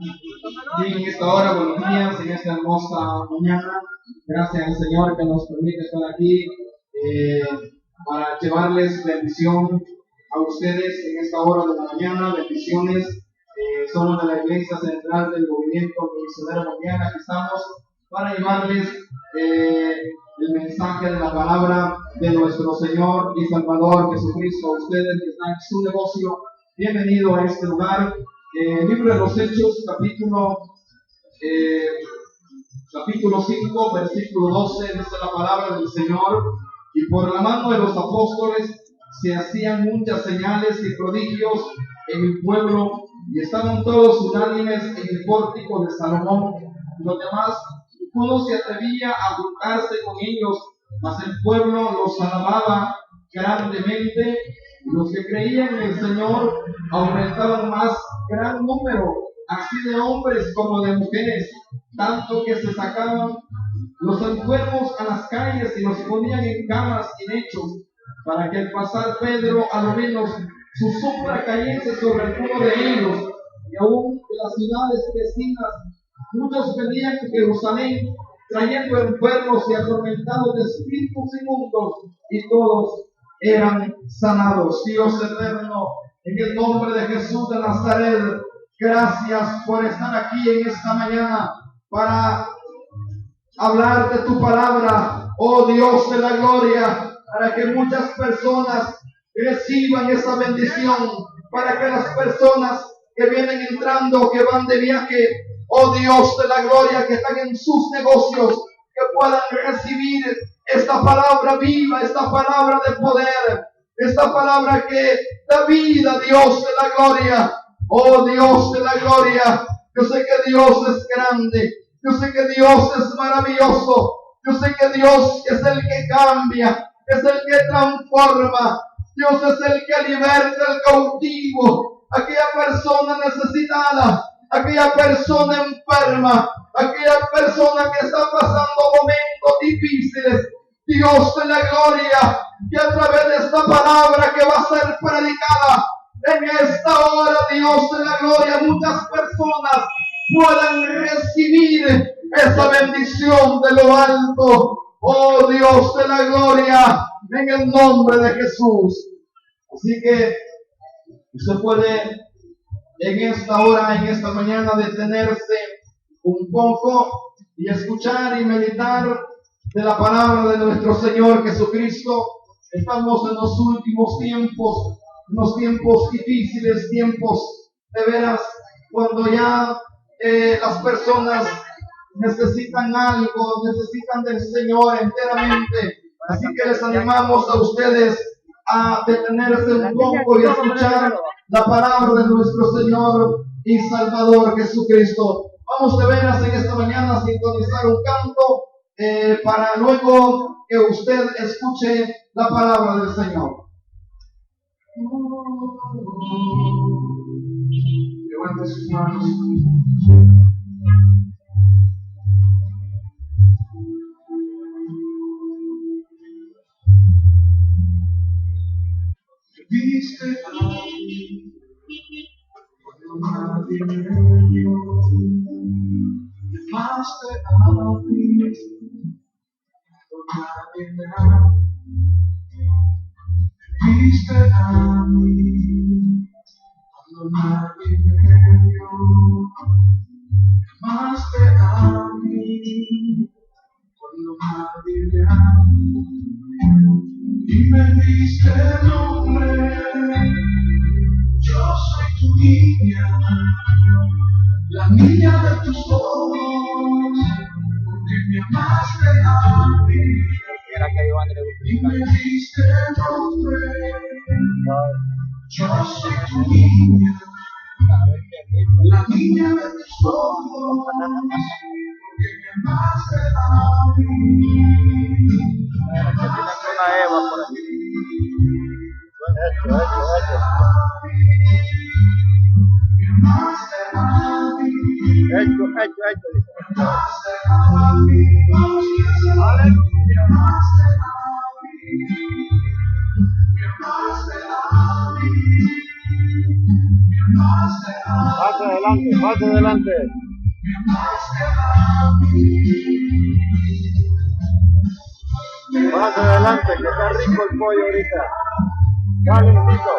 Bien, en esta hora, buenos días, en esta hermosa mañana. Gracias al Señor que nos permite estar aquí para llevarles bendición a ustedes en esta hora de la mañana. Bendiciones. Somos de la Iglesia Central del Movimiento Misionero Mundial. Aquí estamos para llevarles el mensaje de la palabra de nuestro Señor y Salvador Jesucristo. A ustedes que están en su negocio, bienvenido a este lugar. Libro de los Hechos, capítulo 5, versículo 12, dice la palabra del Señor: y por la mano de los apóstoles se hacían muchas señales y prodigios en el pueblo, y estaban todos unánimes en el pórtico de Salomón. Los demás, ninguno se atrevía a juntarse con ellos, mas el pueblo los alababa grandemente, y los que creían en el Señor aumentaban más gran número, así de hombres como de mujeres, tanto que se sacaban los enfermos a las calles y los ponían en camas y lechos, para que al pasar Pedro a lo menos su sombra cayese sobre alguno de ellos. Y aún de las ciudades vecinas muchos venían a Jerusalén trayendo enfermos y atormentados de espíritus inmundos, y todos eran sanados. Dios eterno, en el nombre de Jesús de Nazaret, gracias por estar aquí en esta mañana para hablar de tu palabra, oh Dios de la gloria, para que muchas personas reciban esa bendición, para que las personas que vienen entrando, que van de viaje, oh Dios de la gloria, que están en sus negocios, que puedan recibir esta palabra viva, esta palabra de poder, esta palabra que da vida, Dios de la gloria. Oh Dios de la gloria, yo sé que Dios es grande, yo sé que Dios es maravilloso, yo sé que Dios es el que cambia, es el que transforma, Dios es el que liberta al cautivo, aquella persona necesitada, aquella persona enferma, aquella persona que está pasando momentos difíciles. Dios de la gloria, que a través de esta palabra que va a ser predicada en esta hora, Dios de la gloria, muchas personas puedan recibir esa bendición de lo alto. Oh Dios de la gloria, en el nombre de Jesús. Así que usted puede en esta hora, en esta mañana, detenerse un poco y escuchar y meditar de la palabra de nuestro Señor Jesucristo. Estamos en los últimos tiempos, unos tiempos difíciles, tiempos de veras, cuando ya las personas necesitan algo, necesitan del Señor enteramente. Así que les animamos a ustedes a detenerse un poco y escuchar la palabra de nuestro Señor y Salvador Jesucristo. Vamos de veras en esta mañana a sintonizar un canto para luego que usted escuche la palabra del Señor. Levante sus manos. Viste a mí cuando nadie me vio, llamaste a mí cuando nadie me amó. Viste a mí cuando nadie me vio, llamaste a mí cuando nadie me amó. Y me diste nombre, yo soy tu niña, la niña de tus ojos, porque me amaste a mí. Y me diste nombre, yo soy tu niña, la niña de tus ojos, porque me amaste a mí. Eva por aquí. Hecho. Aleluya. adelante, más adelante. Más adelante, que está rico el pollo ahorita. Calentito.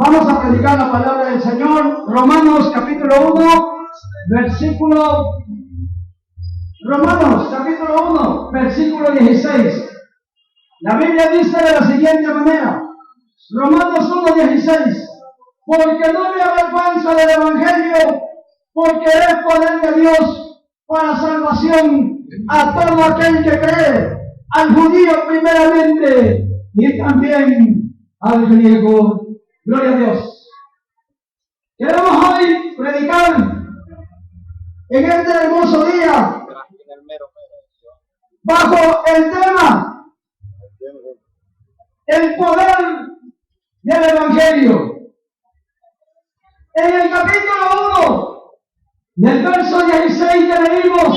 Vamos a predicar la palabra del Señor. Romanos capítulo 1, versículo 16. La Biblia dice de la siguiente manera, Romanos 1:16, porque no me avergüenzo del Evangelio, porque es poder de Dios para salvación a todo aquel que cree, al judío primeramente y también al griego. Gloria a Dios. Queremos hoy predicar en este hermoso día bajo el tema el poder del Evangelio. En el capítulo 1 del verso 16 que leímos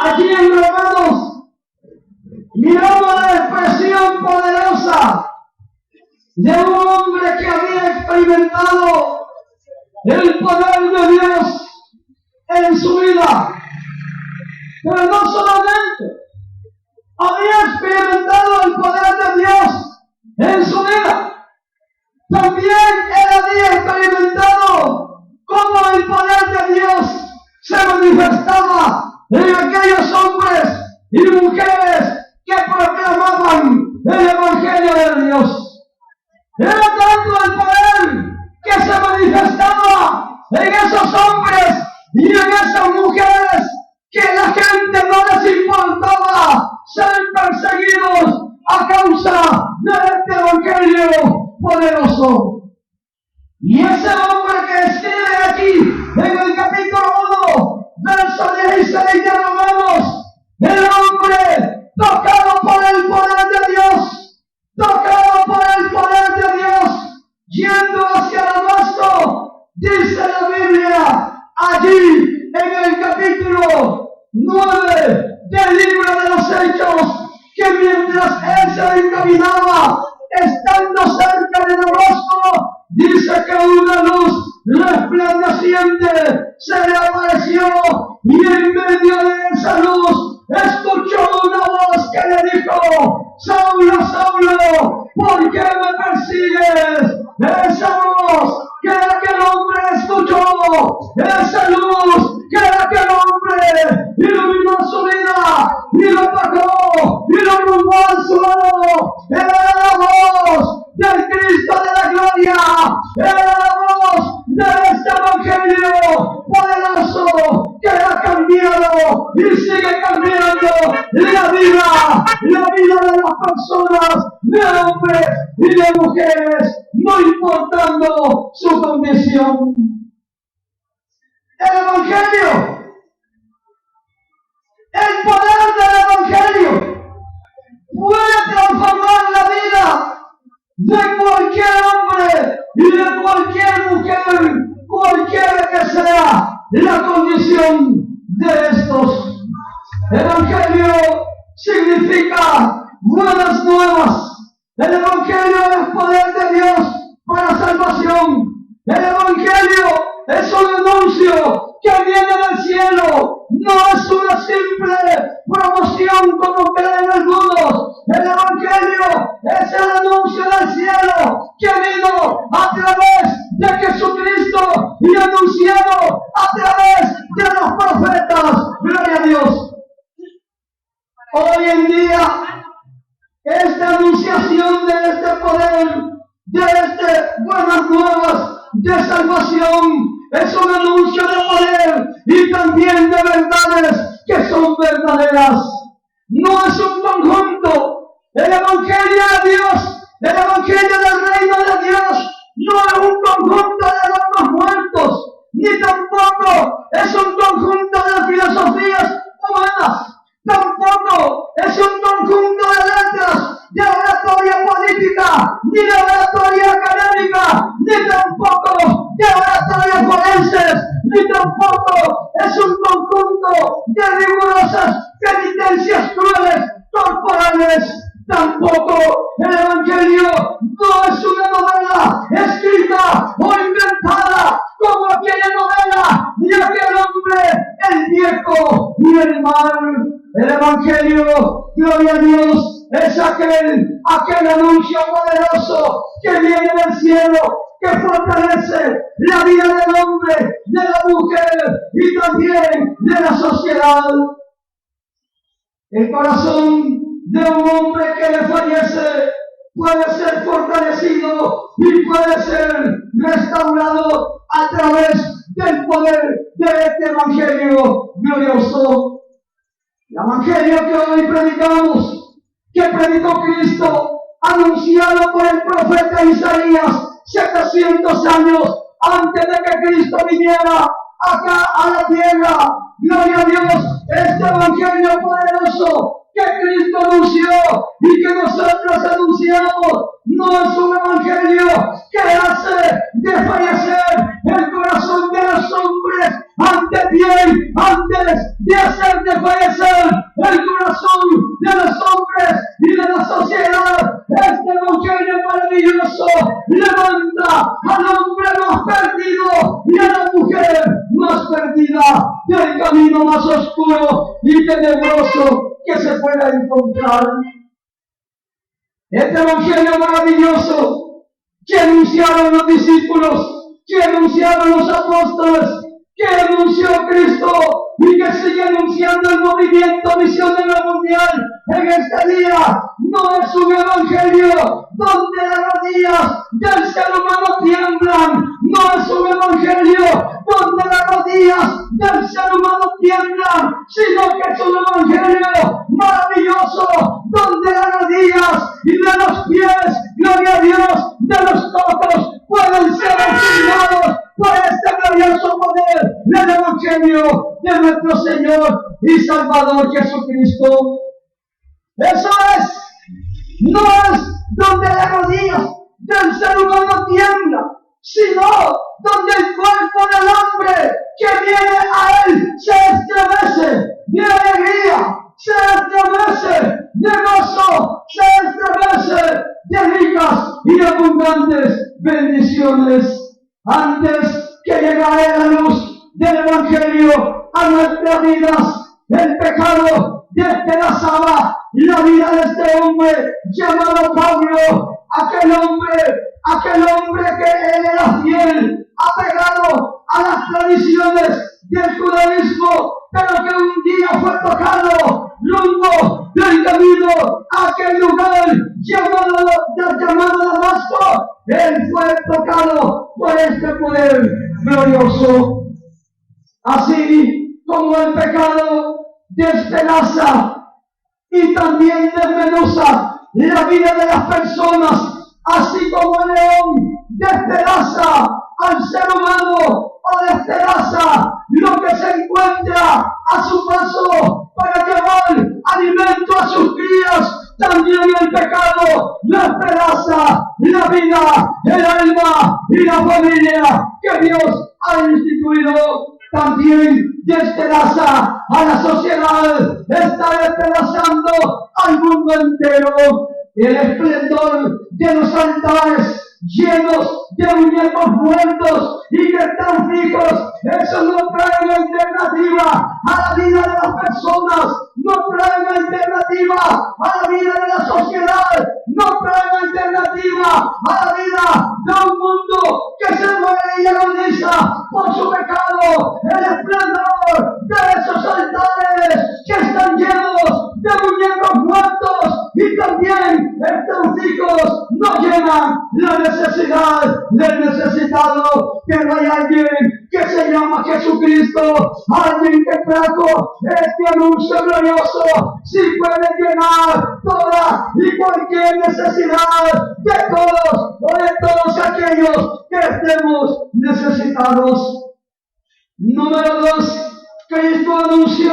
aquí en Romanos, miramos la expresión poderosa de un hombre que había experimentado el poder de Dios en su vida. Pero no solamente había experimentado el poder de Dios en su vida, también él había experimentado cómo el poder de Dios se manifestaba en aquellos hombres y mujeres que proclamaban el Evangelio de Dios. Era tanto el poder que se manifestaba en esos hombres y en esas mujeres que la gente no les importaba ser perseguidos a causa de este Evangelio poderoso. Y ese hombre que escribe aquí en el capítulo 1, verso 16 de Romanos, el hombre tocado por el poder de Dios, tocado por el poder de Dios, yendo hacia Damasco, dice la Biblia, allí en el capítulo 9 del libro de los Hechos, que mientras él se encaminaba, estando cerca de Damasco, dice que una luz resplandeciente se le apareció y en medio de esa luz escuchó una voz que le dijo: Saulo, Saulo, ¿por qué me persigues? Esa voz que aquel hombre escuchó, esa luz que aquel hombre iluminó su vida y lo tocó y lo rumbo al suelo, era la voz del Cristo de la gloria, era la voz de este Evangelio poderoso que ha cambiado y sigue cambiando la vida de las personas, de hombres y de mujeres, no importando su condición. El Evangelio, el poder del Evangelio puede transformar la vida de cualquier hombre y de cualquier mujer, cualquiera que sea la condición de estos. Evangelio significa buenas nuevas. El Evangelio es poder de Dios para salvación. El Evangelio es un anuncio que viene del cielo, no es una Hoy en día, esta anunciación de este poder, de este buenas nuevas de salvación, es un anuncio de poder y también de verdades que son verdaderas. No es un conjunto. El Evangelio de Dios, el Evangelio del Reino de Dios, no es un conjunto de dogmas muertos, ni tampoco es un conjunto de filosofías humanas, tampoco es un conjunto de letras, de oratoria política, ni de oratoria académica, ni tampoco de oratoria forenses, ni tampoco es un conjunto de rigurosas penitencias crueles corporales. Tampoco el Evangelio no es una novela escrita o inventada como aquella novela de aquel hombre, el viejo y el mal. El Evangelio, gloria a Dios, es aquel anuncio poderoso que viene del cielo, que fortalece la vida del hombre, de la mujer y también de la sociedad. El corazón de un hombre que le fallece puede ser fortalecido y puede ser restaurado a través del poder de este Evangelio glorioso. El Evangelio que hoy predicamos, que predicó Cristo, anunciado por el profeta Isaías 700 años antes de que Cristo viniera acá a la tierra. Gloria a Dios, este Evangelio poderoso que Cristo anunció y que nosotros anunciamos, no es un Evangelio que hace desfallecer el corazón de los hombres, antes de hacer desfallecer el corazón de los hombres y de la sociedad. Este Evangelio maravilloso levanta al hombre más perdido y a la mujer más perdida del camino más oscuro y tenebroso que se pueda encontrar. Este Evangelio maravilloso que anunciaron los discípulos, que anunciaron los apóstoles, que anunció Cristo y que sigue anunciando el movimiento misionero mundial en este día, no es un Evangelio donde las rodillas del ser humano tiemblan, no es un Evangelio donde las rodillas del ser humano tiemblan, sino que es un Evangelio maravilloso donde las rodillas y de los pies, gloria a Dios, de los todos pueden ser afirmados por este glorioso poder del Evangelio de nuestro Señor y Salvador Jesucristo. Eso es, no es donde las rodillas del ser humano tiemblan, sino donde el cuerpo del hombre que viene a él se estremece de alegría, se estremece de gozo, se estremece de ricas y abundantes bendiciones. Antes que llegara la luz del Evangelio a nuestras vidas, el pecado despedazaba la vida de este hombre llamado Pablo, aquel hombre que él era fiel, apegado a las tradiciones del judaísmo, pero que un día fue tocado rumbo del camino a aquel lugar llamado Damasco. Él fue tocado por este poder glorioso. Así como el pecado despedaza y también desmenuza la vida de las personas, así como el león despedaza al ser humano o despedaza lo que se encuentra a su paso para llevar alimento a sus crías, también el pecado despedaza la vida, el alma y la familia que Dios ha instituido. También despedaza a la sociedad, está despedazando al mundo entero. El esplendor de los altares llenos de muñecos muertos y que están fijos, eso no trae una alternativa a la vida de las personas, no trae una alternativa a la vida de la sociedad, no trae una alternativa a la vida de un mundo que se muere y agoniza por su pecado. El esplendor de esos altares que están llenos de muñecos vean la necesidad del necesitado, pero hay alguien que se llama Jesucristo, alguien que trajo este anuncio glorioso, si puede llenar toda y cualquier necesidad de todos o de todos aquellos que estemos necesitados. Número 2, Cristo anunció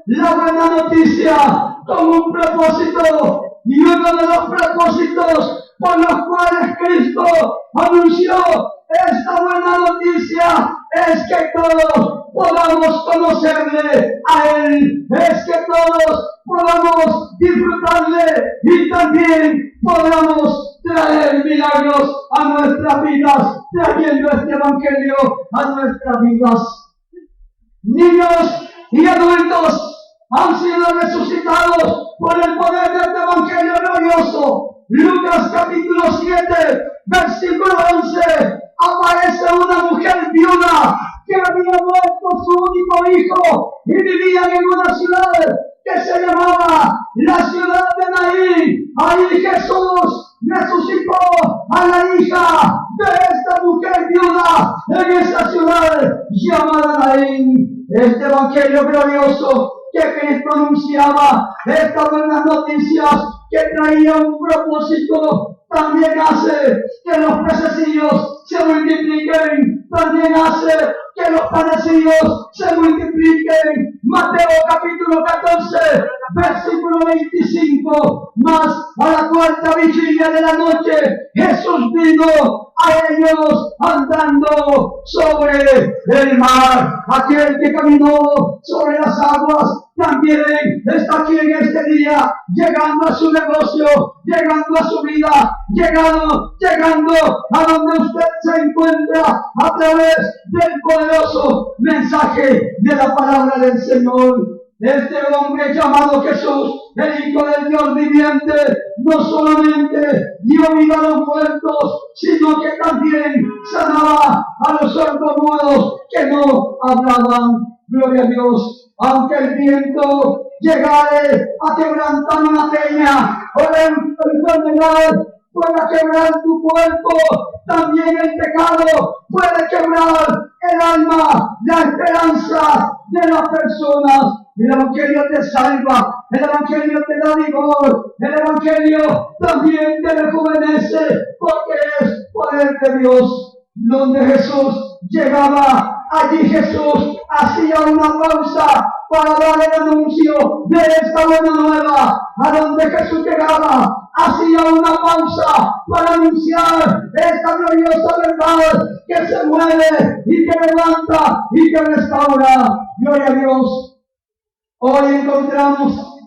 la buena noticia con un propósito, y uno de los propósitos por los cuales Cristo anunció esta buena noticia es que todos podamos conocerle a Él, es que todos podamos disfrutarle y también podamos traer milagros a nuestras vidas, trayendo este evangelio a nuestras vidas. Niños y adultos han sido resucitados por el poder de este evangelio glorioso. Lucas capítulo 7, versículo 11, aparece una mujer viuda que había muerto su único hijo y vivía en una ciudad que se llamaba la ciudad de Naín. Ahí Jesús resucitó a la hija de esta mujer viuda en esa ciudad llamada Naín. Este evangelio glorioso que Cristo anunciaba, estas buenas noticias que traía un propósito, también hace que los pececillos se multipliquen, también hace que los panecillos se multipliquen. Mateo capítulo 14, versículo 25, mas a la cuarta vigilia de la noche Jesús vino a ellos andando sobre el mar. Aquel que caminó sobre las aguas también está aquí en este día, llegando a su negocio, llegando a su vida, llegando a donde usted se encuentra a través del poderoso mensaje de la palabra del Señor. Este hombre llamado Jesús, el Hijo del Dios viviente, no solamente dio vida a los muertos, sino que también sanaba a los sordomudos que no hablaban. Gloria a Dios. Aunque el viento llegare a quebrantar una peña o la enfermedad pueda quebrar tu cuerpo, también el pecado puede quebrar el alma, la esperanza de las personas. El evangelio te salva, el evangelio te da vigor, el evangelio también te rejuvenece, porque es poder de Dios. Donde Jesús llegaba, allí Jesús hacía una pausa para dar el anuncio de esta buena nueva. A donde Jesús llegaba, hacía una pausa para anunciar esta gloriosa verdad que se mueve y que levanta y que restaura. Gloria a Dios. Hoy encontramos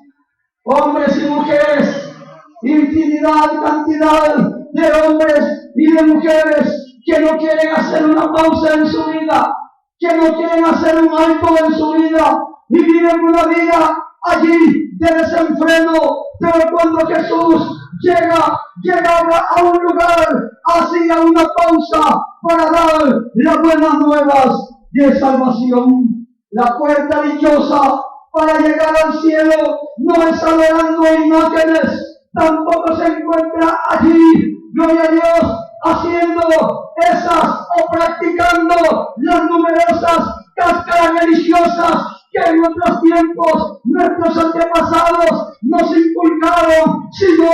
hombres y mujeres, infinidad, cantidad de hombres y de mujeres que no quieren hacer una pausa en su vida, que no quieren hacer un alto en su vida y viven una vida allí de desenfreno. Pero cuando Jesús llegaba a un lugar, hacía una pausa para dar las buenas nuevas de salvación. La puerta dichosa para llegar al cielo no es adorando imágenes, tampoco se encuentra allí, gloria a Dios, haciendo esas o practicando las numerosas cáscaras religiosas que en otros tiempos nuestros antepasados nos inculcaron, sino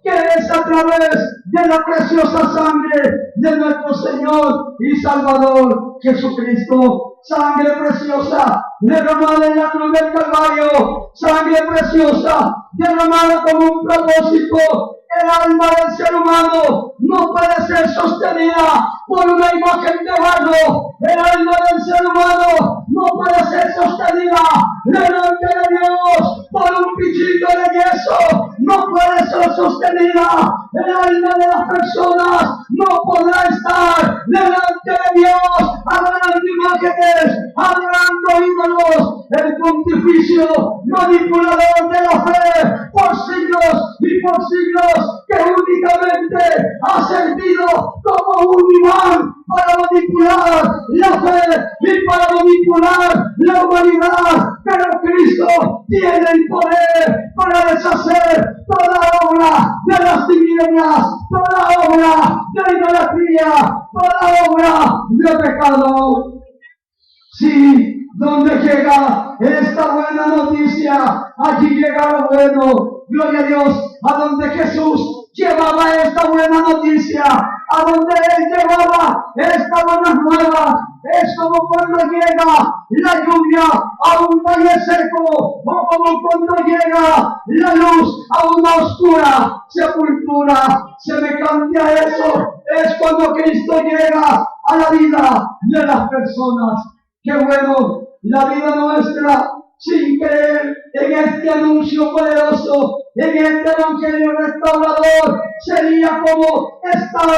que es a través de la preciosa sangre de nuestro Señor y Salvador Jesucristo. Sangre preciosa derramada en la cruz del Calvario, sangre preciosa derramada con un propósito. El alma del ser humano no puede ser sostenida por una imagen de barro. El alma del ser humano no puede ser sostenida delante de Dios por un pichito de yeso. No puede ser sostenida. El alma de las personas no podrá estar delante de Dios adorando imágenes, adorando ídolos. El pontificio manipulador de la fe por siglos y por siglos, que únicamente ha servido como un imán para manipular la fe y para manipular la humanidad. Pero Cristo tiene el poder para deshacer toda obra de las tinieblas, toda obra de idolatría, toda obra de pecado. Sí, donde llega esta buena noticia, allí llega lo bueno. Gloria a Dios, a donde Jesús llevaba esta buena noticia, a donde Él llevaba esta buena nueva. Es como cuando llega la lluvia a un valle seco, o como cuando llega la luz a una oscura sepultura. Semejante a eso es cuando Cristo llega a la vida de las personas. Qué bueno, la vida nuestra, sin creer en este anuncio poderoso, en este evangelio restaurador, sería como estar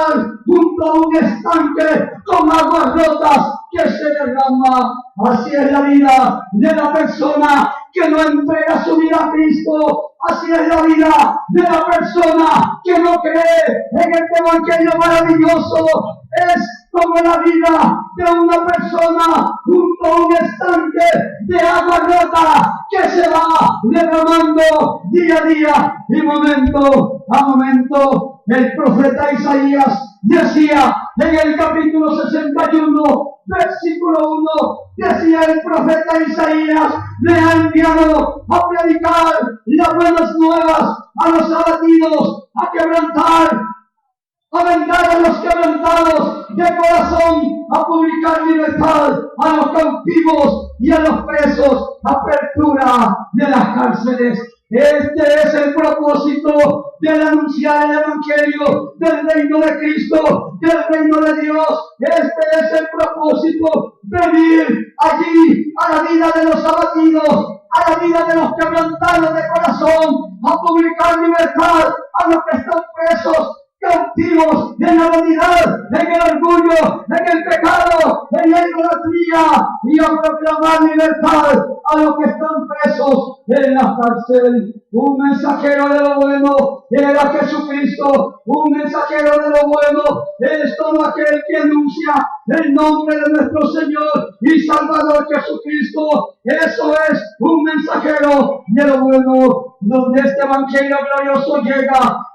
junto a un estanque con aguas rotas que se derrama. Así es la vida de la persona que no entrega su vida a Cristo. Así es la vida de la persona que no cree en este evangelio maravilloso. Es como la vida de una persona junto a un estanque de agua rota que se va derramando día a día y momento a momento. El profeta Isaías decía en el capítulo 61, versículo 1, decía el profeta Isaías: me ha enviado a predicar las buenas nuevas a los abatidos, a quebrantar, a vendar a los quebrantados de corazón, a publicar libertad a los cautivos y a los presos, apertura de las cárceles. Este es el propósito del anunciar el evangelio del reino de Cristo, del reino de Dios. Este es el propósito: venir allí a la vida de los abatidos, a la vida de los quebrantados de corazón, a publicar libertad a los que están presos, cautivos en la vanidad, en el orgullo, en el pecado, en la idolatría, y a proclamar libertad a los que están presos en la cárcel. Un mensajero de lo bueno era Jesucristo. Un mensajero de lo bueno es todo aquel que anuncia el nombre de nuestro Señor y Salvador Jesucristo. Eso es un mensajero de lo bueno. Donde este evangelio glorioso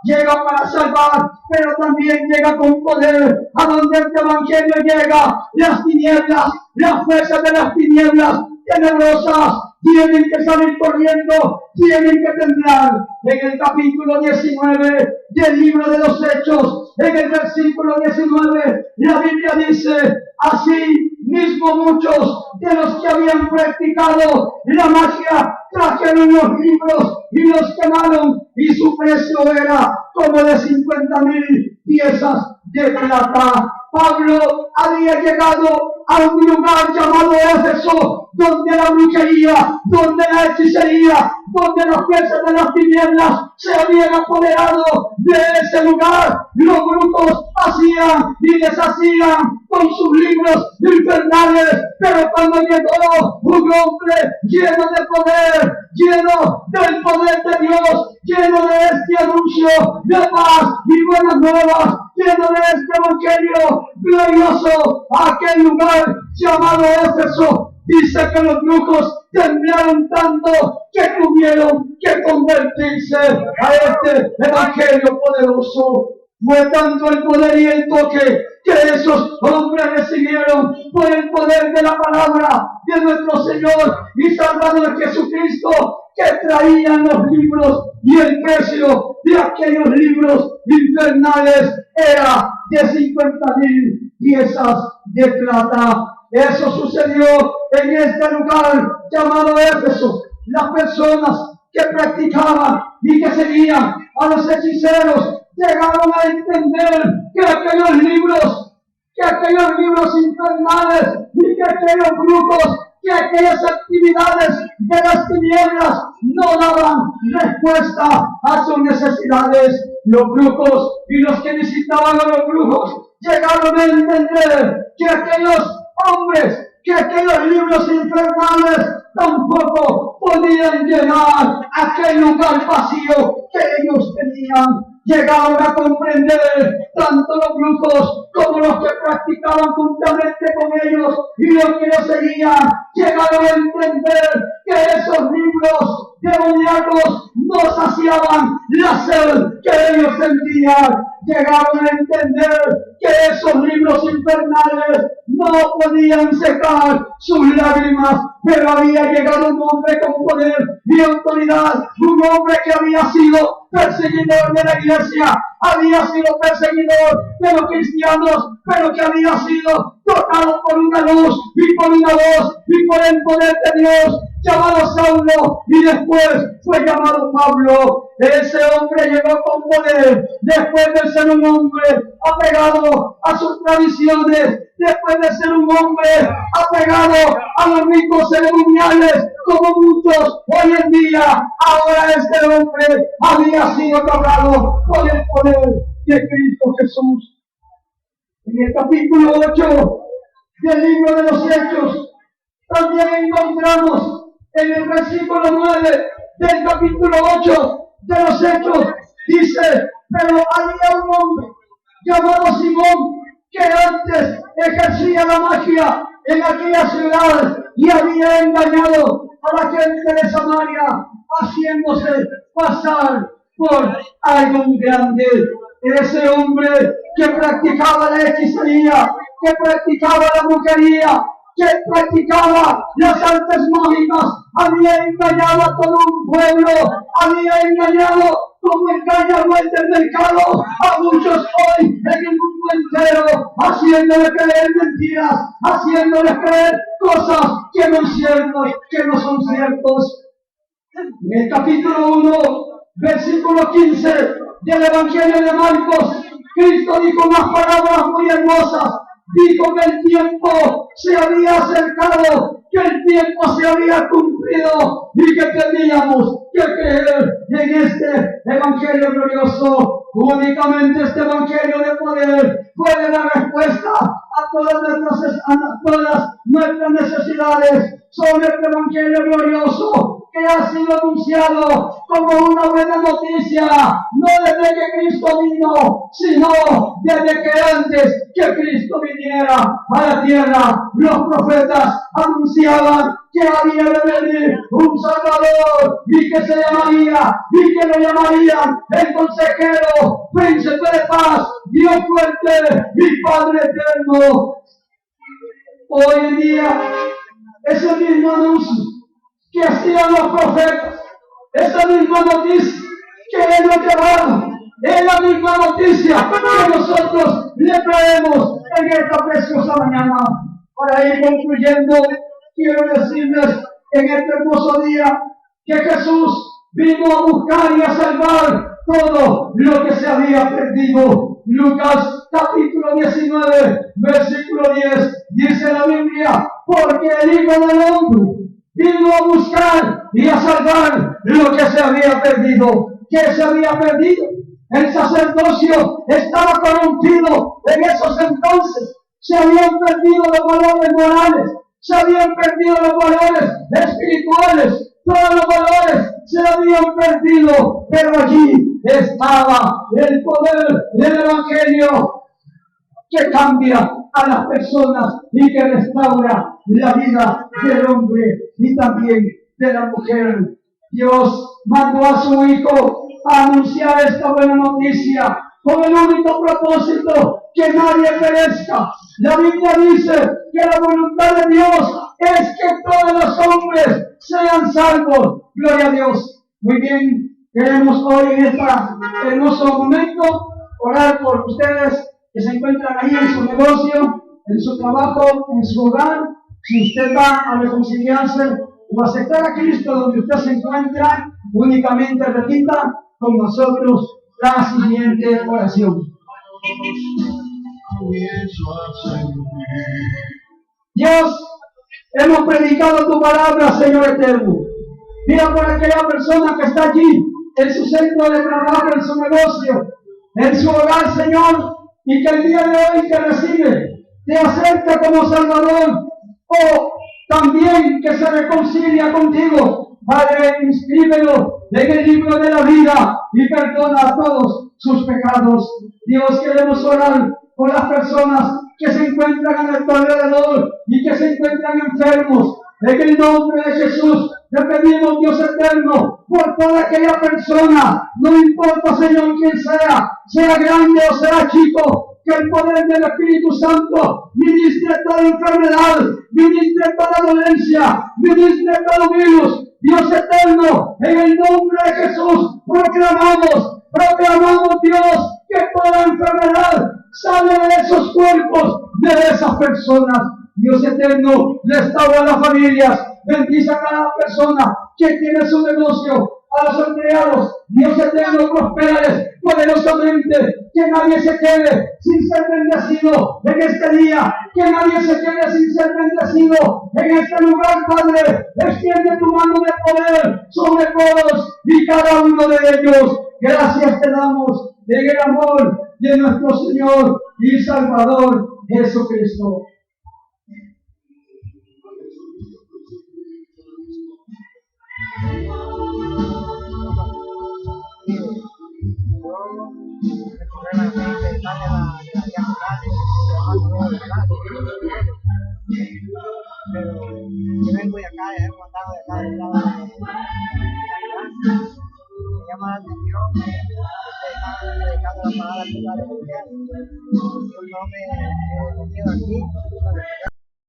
llega para salvar, pero también llega con poder. A donde este evangelio llega, las tinieblas, las fuerzas de las tinieblas tenebrosas tienen que salir corriendo, tienen que temblar. En el capítulo 19 del libro de los Hechos, en el versículo 19, la Biblia dice: así mismo muchos de los que habían practicado la magia trajeron los libros y los quemaron, y su precio era como de 50,000 piezas de plata. Pablo había llegado a un lugar llamado Éfeso, donde la brujería, donde la hechicería, donde las fuerzas de las tinieblas se habían apoderado de ese lugar. Los brujos hacían y deshacían con sus libros infernales, pero cuando llegó un hombre lleno de poder, lleno del poder de Dios, lleno de este anuncio de paz y buenas nuevas, lleno de este evangelio glorioso, aquel lugar llamado Éfeso, dice que los brujos temblaron tanto que tuvieron que convertirse a este evangelio poderoso. Fue tanto el poder y el toque que esos hombres recibieron por el poder de la palabra de nuestro Señor y Salvador Jesucristo, que traían los libros, y el precio de aquellos libros infernales era de 50,000 piezas de plata. Eso sucedió en este lugar llamado Éfeso. Las personas que practicaban y que seguían a los hechiceros llegaron a entender que aquellos libros infernales y que aquellos grupos, que aquellas actividades de las tinieblas no daban respuesta a sus necesidades. Los brujos y los que visitaban a los brujos llegaron a entender que aquellos hombres, que aquellos libros infernales tampoco podían llenar aquel lugar vacío que ellos tenían. Llegaron a comprender, tanto los brujos como los que practicaban juntamente con ellos y los que los seguían, llegaron a entender que esos libros demoníacos no saciaban la sed que ellos sentían. llegaron a entender que esos libros infernales no podían secar sus lágrimas, pero había llegado un hombre con poder y autoridad, un hombre que había sido perseguidor de la iglesia, había sido perseguidor de los cristianos, pero que había sido tocado por una luz y por una voz y por el poder de Dios, llamado Saulo, y después fue llamado Pablo. Ese hombre llegó con poder después de ser un hombre apegado a sus tradiciones, después de ser un hombre apegado a los ritos ceremoniales, como muchos hoy en día. Ahora este hombre había sido tocado por el poder de Cristo Jesús. En el capítulo 8 del libro de los Hechos, también encontramos en el versículo 9 del capítulo 8 de los Hechos, dice: pero había un hombre llamado Simón, que antes ejercía la magia en aquella ciudad y había engañado a la gente de Samaria, haciéndose pasar por algún grande. Ese hombre que practicaba la hechicería, que practicaba la brujería, que practicaba las artes mágicas, había engañado a todo un pueblo, había engañado como engaña el mercado a muchos hoy en el mundo entero, haciéndoles creer mentiras, haciéndoles creer cosas que no son ciertas, que no son ciertos. En el capítulo 1, versículo 15 del Evangelio de Marcos, Cristo dijo unas palabras muy hermosas. Dijo que el tiempo se había acercado, que el tiempo se había cumplido y que teníamos que creer en este Evangelio glorioso. Únicamente este Evangelio de poder puede dar respuesta a todas nuestras necesidades. Sobre este Evangelio glorioso que ha sido anunciado como una buena noticia, no desde que Cristo vino, sino desde que antes que Cristo viniera a la tierra, los profetas anunciaban que había de venir un Salvador y que se llamaría, y que lo llamarían el Consejero, Príncipe de Paz, Dios fuerte y Padre eterno. Hoy en día, ese mismo anuncio que hacían los profetas, esa misma noticia que ellos llevaron, es la misma noticia que nosotros le traemos en esta preciosa mañana. Para ir concluyendo, quiero decirles en este hermoso día que Jesús vino a buscar y a salvar todo lo que se había perdido. Lucas capítulo 19, versículo 10, dice la Biblia: porque el Hijo del Hombre vino a buscar y a salvar lo que se había perdido. ¿Qué se había perdido? El sacerdocio estaba corrompido en esos entonces. Se habían perdido los valores morales, se habían perdido los valores espirituales, todos los valores se habían perdido, pero allí estaba el poder del Evangelio que cambia a las personas y que restaura la vida del hombre y también de la mujer. Dios mandó a su Hijo a anunciar esta buena noticia con el único propósito: que nadie perezca. La Biblia dice que la voluntad de Dios es que todos los hombres sean salvos. Gloria a Dios. Muy bien, queremos hoy en este hermoso momento orar por ustedes que se encuentran ahí en su negocio, en su trabajo, en su hogar. Si usted va a reconciliarse o aceptar a Cristo donde usted se encuentra, únicamente repita con nosotros la siguiente oración. Dios, hemos predicado tu palabra, Señor eterno. Mira por aquella persona que está allí, en su centro de trabajo, en su negocio, en su hogar, Señor, y que el día de hoy te recibe, te acepta como Salvador, o también que se reconcilia contigo. Padre, inscríbelo en el libro de la vida y perdona todos sus pecados. Dios, queremos orar por las personas que se encuentran a nuestro alrededor y que se encuentran enfermos, En el nombre de Jesús, te pedimos, Dios eterno, por toda aquella persona, no importa, Señor, quién sea grande o sea chico, que el poder del Espíritu Santo ministre toda enfermedad, ministre toda dolencia, ministre todo virus. Dios eterno, en el nombre de Jesús, proclamamos, Dios, que toda enfermedad sale de esos cuerpos, de esas personas. Dios eterno, restaura las familias, bendice a cada persona que tiene su negocio, a los empleados. Dios eterno, prospérales poderosamente, que nadie se quede sin ser bendecido en este día, que nadie se quede sin ser bendecido en este lugar, Padre. Extiende tu mano de poder sobre todos y cada uno de ellos. Gracias te damos en el amor de nuestro Señor y Salvador Jesucristo. Pero yo vengo de acá, de haber mandado de acá, me llama la atención que ustedes están predicando la palabra total mundial. Dios no me he venido aquí para